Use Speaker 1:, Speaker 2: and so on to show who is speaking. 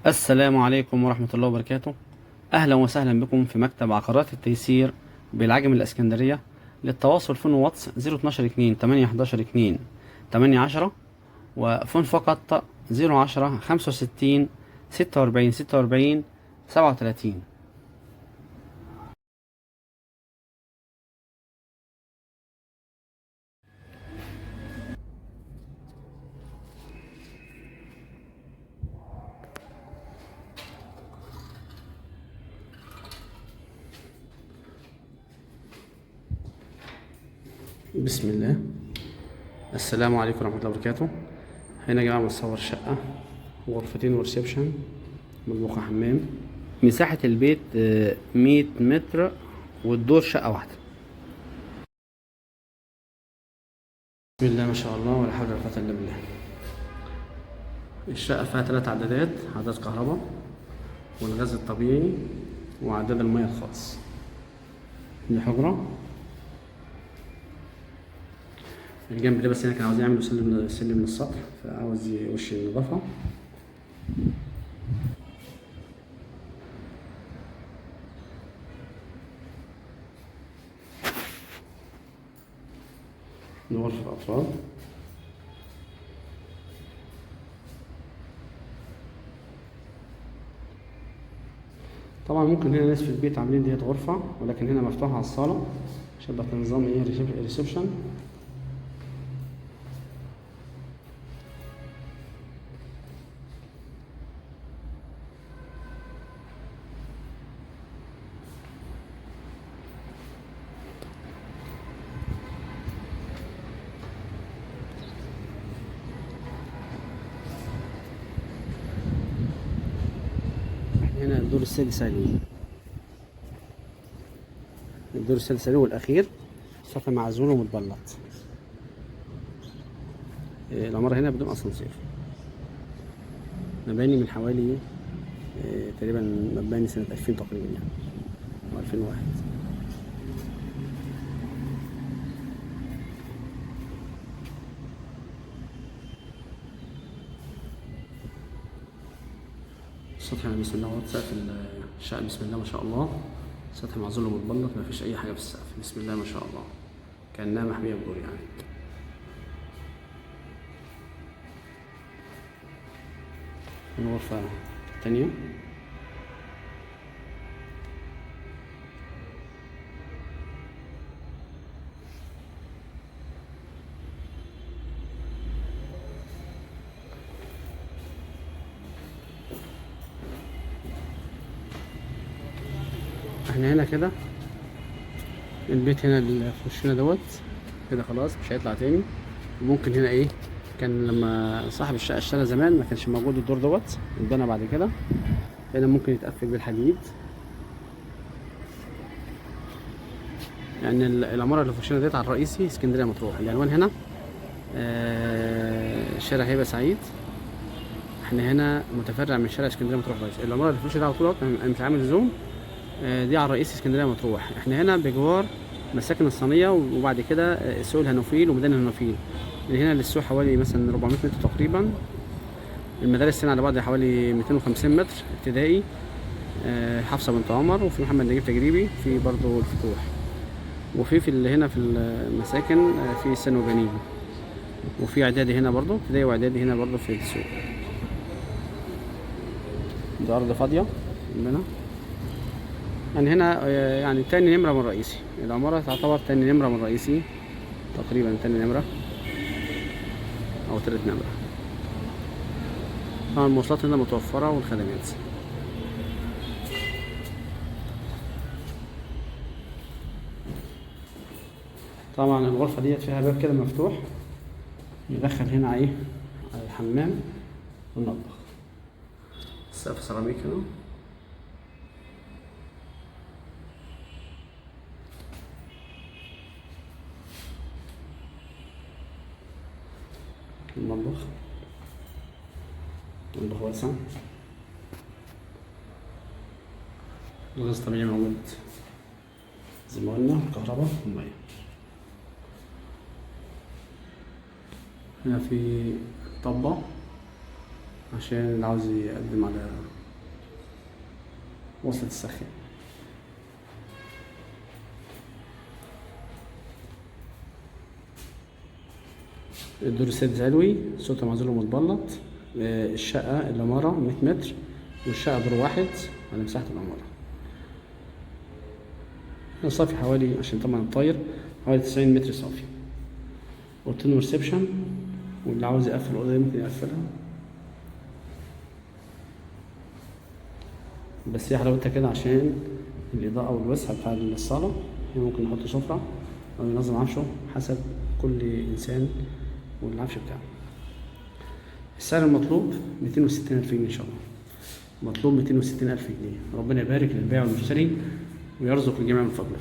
Speaker 1: السلام عليكم ورحمة الله وبركاته. أهلا وسهلا بكم في مكتب عقارات التيسير بالعجم الإسكندرية. للتواصل فون واتس 012 2 8 11 2 8 10، وفون فقط 010 65 46 46 37. بسم الله. السلام عليكم ورحمة الله وبركاته. هنا يا جماعة بنصور شقة، غرفتين وريسبشن، مطبخ وحمام. مساحة البيت 100 متر، والدور شقة واحدة. بسم الله ما شاء الله ولا حول ولا قوة إلا بالله. الشقة فيها 3 عدادات: عداد كهرباء، والغاز الطبيعي، وعداد المياه الخاص. دي حجرة. الجنب ده بس هنا كان عاوزين يعملوا سلم من السطح، فعاوز وش النظافة. دي غرفة أطفال. طبعا ممكن هنا ناس في البيت عاملين ديت غرفة، ولكن هنا مفتوحة على الصالة عشان يبقى نظام ريسبشن. هنا الدور السادس عليه، الدور السادس عليه والأخير، سطح معزول ومتبلط. العمارة هنا بدون أسانسير، مباني من حوالي تقريبا مباني سنة 2000 تقريبا يعني، أو 2001. السطح يعني بسم الله، هو سقف الشقة بسم الله ما شاء الله، سطح معزول ومتبلط، مفيش أي حاجة في السقف، بسم الله ما شاء الله، كأنها محمية بدور يعني. الغرفة التانية. احنا هنا كده البيت هنا اللي في وشنا دوت كده خلاص مش هيطلع تاني. وممكن هنا ايه، كان لما صاحب الشقة اشترى زمان ما كانش موجود الدور دوت، اتبنى بعد كده. هنا ممكن يتقفل بالحديد. يعني العمارة اللي في وشنا ديت على الرئيسي اسكندرية مطروح. العنوان هنا شارع هيبة سعيد. احنا هنا متفرع من شارع اسكندرية مطروح بس. العمارة اللي في وشنا على طول انا مش عامل زوم، دي على الرئيسي اسكندرية مطروح. احنا هنا بجوار مساكن الصينية، وبعد كده سوق الهنوفيل وميدان الهنوفيل. من هنا للسوق حوالي مثلا 400 متر تقريبا. المدارس هنا على بعض حوالي 250 متر ابتدائي، حفصة بنت عمر، وفي محمد نجيب تجريبي، في برضو الفتوح، وفي اللي هنا في المساكن في ثانوي جنيبي، وفي اعدادي هنا برضو ابتدائي، واعدادي هنا برضو في السوق. دي ارض فاضية هنا. يعني هنا يعني تاني نمرة من الرئيسي. العمارة تعتبر تاني نمرة من الرئيسي تقريبا، تاني نمرة أو تالت نمرة. طبعا المواصلات هنا متوفرة والخدمات. طبعا الغرفة ديت فيها باب كده مفتوح يدخل هنا ايه على الحمام والمطبخ. السقف سيراميك هنا. المطبخ واسع. الغاز الطبيعي موجود زي ما قلنا، الكهرباء والمية. هنا في طبة عشان اللي عاوز يقدم على وصلة السخان. الدور السادس علوي، سطح معزول ومتبلط. الشقة العمارة 100 متر، والشقة دور واحد على مساحة العمارة. صافي حوالي، عشان طبعا الطاير، حوالي 90 متر صافي. اوضتين وريسبشن، واللي عاوز يقفل الأوضة دي ممكن يقفلها، بس هي حلاوتها كده عشان الإضاءة والوسع بتاع الصالة. يعني ممكن نحط سفرة أو ينظم عفشه حسب كل إنسان والعفش بتاعه. السعر المطلوب 260,000 جنيه إن شاء الله، مطلوب 260,000 جنيه. ربنا يبارك للبائع والمشتري ويرزق الجميع من فضله.